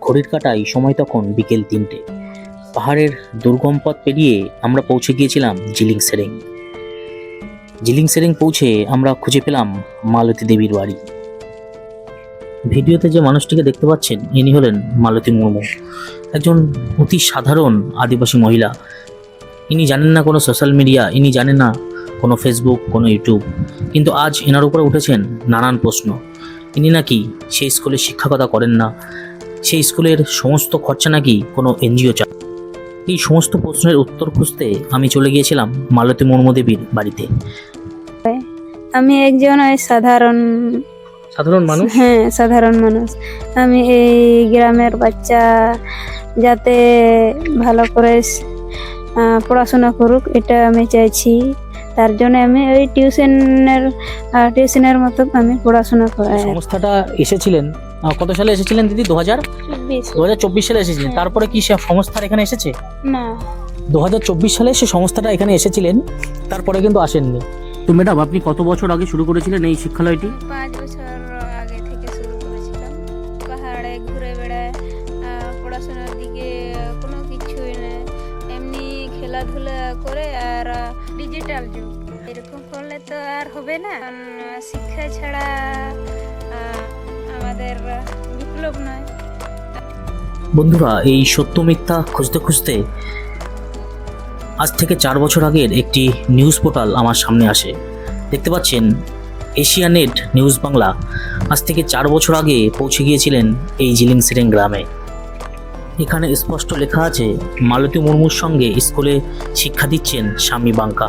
ঘড়ির কাঁটায় সময় তখন বিকেল 3টে। পাহাড়ের দুর্গম পথ পেরিয়ে আমরা পৌঁছে গিয়েছিলাম জিলিং সেরেং। জিলিং সেরেং পৌঁছে আমরা খুঁজে পেলাম মালতী দেবীর বাড়ি। ভিডিওতে যে মানুষটিকে দেখতে পাচ্ছেন ইনি হলেন মালতী মুর্মু, একজন অতি সাধারণ আদিবাসী মহিলা। ইনি জানেন না কোনো সোশ্যাল মিডিয়া, ইনি জানেন না কোনো ফেসবুক, কোনো ইউটিউব, কিন্তু আজ এনার উপরে উঠেছেন নানান প্রশ্ন। ইনি নাকি সেই স্কুলে শিক্ষকতা করেন না, সেই স্কুলের সমস্ত খরচা নাকি কোনো এনজিও চায়। এই সমস্ত প্রশ্নের উত্তর খুঁজতে আমি চলে গিয়েছিলাম মালতী মুর্মু দেবীর বাড়িতে। আমি একজন সাধারণ মানুষ। হ্যাঁ, সাধারণ মানুষ। আমি এই গ্রামের বাচ্চা যাতে ভালো করে পড়াশোনা করুক এটা আমি চাইছি। তার জন্য আমি ওই টিউশনের মতো আমি পড়াশোনা করাই। সংস্থাটা এসেছিলেন কত সালে এসেছিলেন দিদি? 2024 সালে এসেছিলেন। তারপরে কি সে সংস্থার এখানে এসেছে? না, 2024 সালে সে সংস্থাটা এখানে এসেছিলেন, তারপরে কিন্তু আসেননি। তো ম্যাডাম, আপনি কত বছর আগে শুরু করেছিলেন এই শিক্ষালয়টি? 5 বছর আগে থেকে শুরু করেছিলাম। পাহাড়ে ঘুরে বেড়ায়, পড়াশোনার দিকে কোনো কিছুই নেই, এমনি খেলাধুলা করে। আর ডিজিটাল যুগ, এরকম করলে তো আর হবে না। শিক্ষা ছাড়া আমাদের বিপ্লব নয়। বন্ধুরা, এই সত্য মিথ্যা খুঁজতে খুঁজতে আজ থেকে 4 বছর আগের একটি নিউজ পোর্টাল আমার সামনে আসে। দেখতে পাচ্ছেন এশিয়ানেট নিউজ বাংলা আজ থেকে 4 বছর আগে পৌঁছে গিয়েছিলেন এই জিলিং সেরেং গ্রামে। এখানে স্পষ্ট লেখা আছে মালতী মুর্মুর সঙ্গে স্কুলে শিক্ষা দিচ্ছেন স্বামী বাঙ্কা।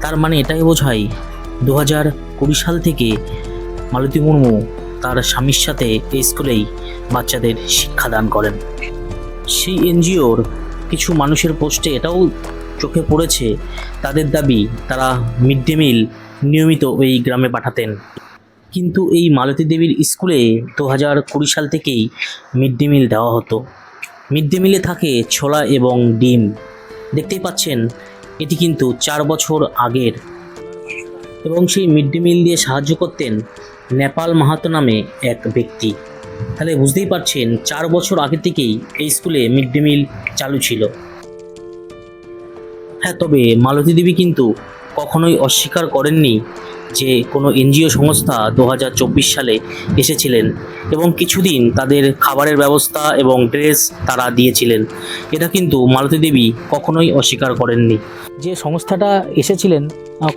তার মানে এটাই বোঝায় 2020 সাল থেকে মালতী মুর্মু তার স্বামীর সাথে এই স্কুলেই বাচ্চাদের শিক্ষাদান করেন। সেই এনজিওর কিছু মানুষের পোস্টে এটাও চোখে পড়েছে, তাদের দাবি তারা মিড ডে মিল নিয়মিত ওই গ্রামে পাঠাতেন। কিন্তু এই মালতী দেবীর স্কুলে 2020 সাল থেকেই মিড ডে মিল দেওয়া হতো। মিড ডে মিলে থাকে ছোলা এবং ডিম। দেখতেই পাচ্ছেন এটি কিন্তু 4 বছর আগের, এবং সেই মিড ডে মিল দিয়ে সাহায্য করতেন নেপাল মাহাতো নামে এক ব্যক্তি। তাহলে বুঝতেই পারছেন 4 বছর আগে থেকেই এই স্কুলে মিড ডে মিল চালু ছিল। হ্যাঁ, তবে মালতী দেবী কিন্তু কখনোই অস্বীকার করেননি যে কোনো এনজিও সংস্থা 2024 সালে এসেছিলেন এবং কিছুদিন তাদের খাবারের ব্যবস্থা এবং ড্রেস তারা দিয়েছিলেন। এটা কিন্তু মালতী দেবী কখনোই অস্বীকার করেননি। যে সংস্থাটা এসেছিলেন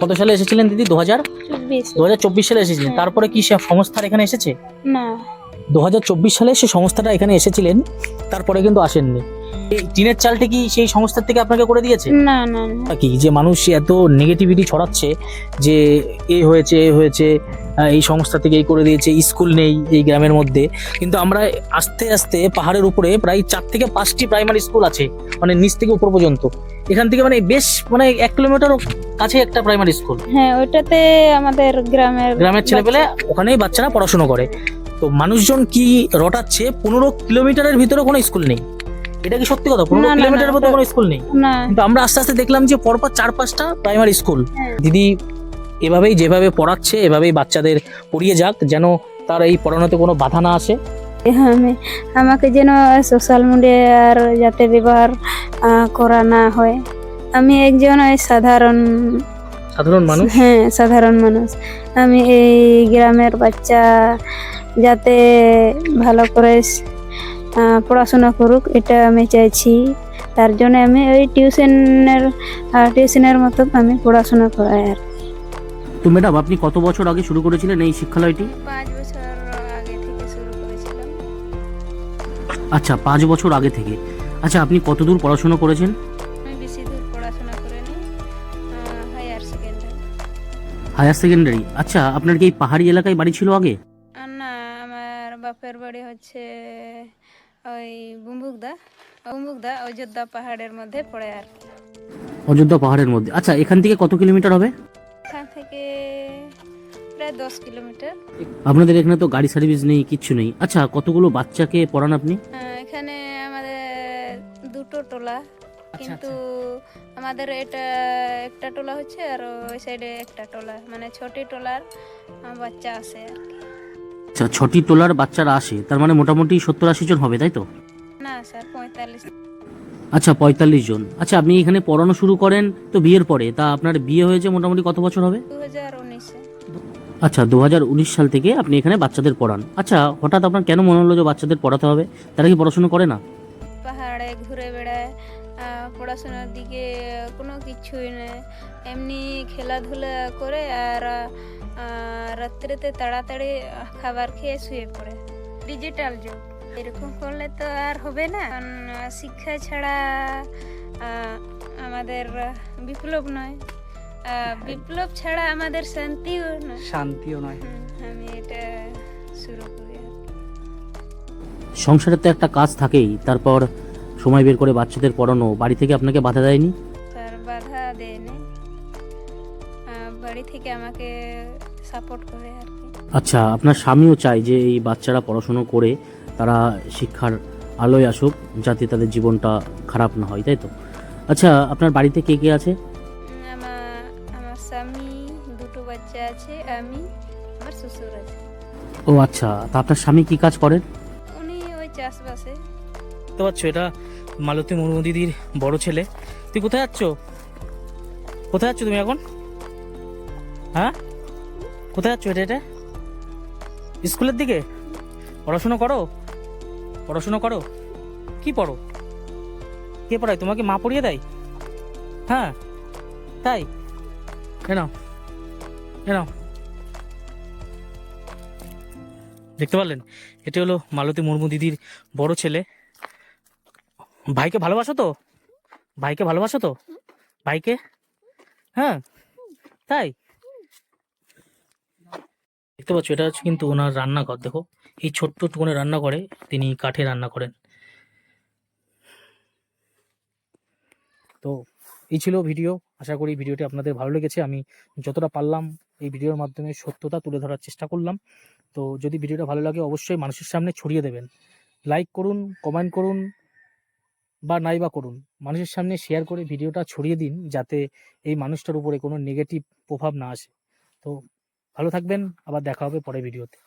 কত সালে এসেছিলেন দিদি? 2024 সালে এসেছিলেন। তারপরে কি সে সংস্থার এখানে এসেছে? না, 2024 সালে সে সংস্থাটা এখানে এসেছিলেন, তারপরে কিন্তু আসেননি। এই টিনের চালটি কি সেই সংস্থার থেকে আপনাকে করে দিয়েছে? না, না, না। কি যে মানুষ এত নেগেটিভিটি ছড়াচ্ছে যে এ হয়েছে এই সংস্থা থেকে এই করে দিয়েছে, স্কুল নেই এই গ্রামের মধ্যে। কিন্তু আমরা আস্তে আস্তে পাহাড়ের উপরে প্রায় 4 থেকে 5টি প্রাইমারি স্কুল আছে, মানে নিচ থেকে উপর পর্যন্ত। এখান থেকে মানে বেশ 1 কিলোমিটার কাছে একটা প্রাইমারি স্কুল। হ্যাঁ, ওইটাতে আমাদের গ্রামের ছেলেপেলে ওখানেই বাচ্চারা পড়াশোনা করে। তো মানুষজন কি রটাচ্ছে 15 কিলোমিটারের ভিতরে কোনো স্কুল নেই। এটা কি সত্যি কথা? 15 কিলোমিটারের মধ্যে কোনো স্কুল নেই? না, কিন্তু আমরা আস্তে আস্তে দেখলাম যে পরপর 4-5টা প্রাইমারি স্কুল। দিদি এভাবেই যেভাবে পড়াচ্ছে এভাবেই বাচ্চাদের পড়িয়ে যাক, যেন তার এই পড়ানোতে কোনো বাধা না আসে। আমাকে যেন সোশ্যাল মিডিয়ার যাতে ব্যবহার করা না হয়। আমি একজন সাধারণ মানুষ। হ্যাঁ, সাধারণ মানুষ। আমি এই গ্রামের বাচ্চা যাতে ভালো করে পড়াশোনা করুক এটা আমি চাইছি। তার জন্য আমি ওই টিউশনের মতো আমি পড়াশোনা করাই। আর তো ম্যাডাম, আপনি কত বছর আগে শুরু করেছিলেন এই শিক্ষালয়টি? 5 বছর আগে থেকে শুরু করেছিলাম। আচ্ছা, 5 বছর আগে থেকে। আচ্ছা, আপনি কতদূর পড়াশোনা করেছেন? আমি বেশি দূর পড়াশোনা করিনি, হায়ার সেকেন্ডারি। আচ্ছা, আপনার কি এই পাহাড়ি এলাকায় বাড়ি ছিল আগে? না, আমার বাপের বাড়ি হচ্ছে ওই বুম্বুকদা অযোধ্যা পাহাড়ের মধ্যে পড়ে। আর অযোধ্যা পাহাড়ের মধ্যে। আচ্ছা, এখান থেকে কত কিলোমিটার হবে? এখান থেকে প্রায় 10 কিলোমিটার। আপনাদের এখানে তো গাড়ি সার্ভিস নেই, কিচ্ছু নেই। আচ্ছা, কতগুলো বাচ্চাকে পড়ান আপনি? এখানে আমাদের 2টো টোলা, কিন্তু আমাদের এটা একটা টোলা হচ্ছে আর ওই সাইডে একটা টোলা, মানে 6টি টোলার বাচ্চা আসে আর কি। আচ্ছা, 6টি টোলার বাচ্চারা আসে, তার মানে মোটামুটি 70-80 জন হবে, তাই তো? না স্যার 45। আচ্ছা, 45 জন। আচ্ছা, আপনি এখানে পড়ানো শুরু করেন তো বিয়ের পরে, তা আপনার বিয়ে হয়েছে মোটামুটি কত বছর হবে? 2019-এ। আচ্ছা, 2019 সাল থেকে আপনি এখানে বাচ্চাদের পড়ান। আচ্ছা, হঠাৎ আপনার কেন মনে হলো যে বাচ্চাদের পড়াতে হবে? তারা কি পড়াশোনা করে না? পাহাড়ে ঘুরে বেড়ায়, পড়াশোনার দিকে কোনো কিছুই নেই, এমনি খেলাধুলা করে আর রাত্রিতে তাড়াতাড়ি খাবার খেয়ে শুয়ে পড়ে। ডিজিটাল যুগ, এরকম করলে তো আর হবে না, কারণ শিক্ষা ছাড়া আমাদের বিপ্লব নয়, বিপ্লব ছাড়া আমাদের শান্তিও নয়। আমি এটা শুরু করি আর কি। সংসারে তো একটা কাজ থাকেই, তারপর সময় বের করে বাচ্চাদের পড়ানো, বাড়ি থেকে আপনাকে বাধা দেয়নি? তার বাধা দেয়নি, বাড়ি থেকে আমাকে সাপোর্ট করে আর কি। আচ্ছা, আপনার স্বামীও চায় যে এই বাচ্চারা পড়াশুনো করে তারা শিক্ষার আলোয় আসুক, যাতে তাদের জীবনটা খারাপ না হয়, তাই তো? আচ্ছা, আপনার বাড়িতে কে কে আছে? আমার আমার স্বামী, দুটো বাচ্চা আছে, আমি, আমার শ্বশুর আছে। ও আচ্ছা, তা আপনার স্বামী কি কাজ করেন? উনি ওই চাষবাসে। বুঝতে পারছো, এটা মালতী মুর্মু দিদির বড় ছেলে। তুই কোথায় যাচ্ছ? কোথায় যাচ্ছ তুমি এখন? হ্যাঁ, কোথায় যাচ্ছ? এটা স্কুলের দিকে? পড়াশোনা করো, পড়াশোনা করো। কি পড়ো? কে পড়ায় তোমাকে? মা পড়িয়ে দেয়? হ্যাঁ, তাই? নাও, নাও। দেখতে পারলেন, এটি হলো মালতী মুর্মু দিদির বড় ছেলে। ভাইকে ভালোবাসো তো? ভাইকে ভালোবাসো তো? ভাইকে? হ্যাঁ, তাই? দেখতে পাচ্ছ, এটা হচ্ছে কিন্তু ওনার রান্নাঘর। দেখো, এই ছোট্ট টুকুনে রান্নাঘরে তিনি কাঠে রান্না করেন। তো এই ছিল ভিডিও। আশা করি ভিডিওটি আপনাদের ভালো লেগেছে। আমি যতটা পারলাম এই ভিডিওর মাধ্যমে সত্যতা তুলে ধরার চেষ্টা করলাম। তো যদি ভিডিওটা ভালো লাগে অবশ্যই মানুষের সামনে ছড়িয়ে দেবেন। লাইক করুন, কমেন্ট করুন বা নাই বা করুন, মানুষের সামনে শেয়ার করে ভিডিওটা ছড়িয়ে দিন, যাতে এই মানুষটার উপরে কোনো নেগেটিভ প্রভাব না আসে। তো ভালো থাকবেন, আবার দেখা হবে পরের ভিডিওতে।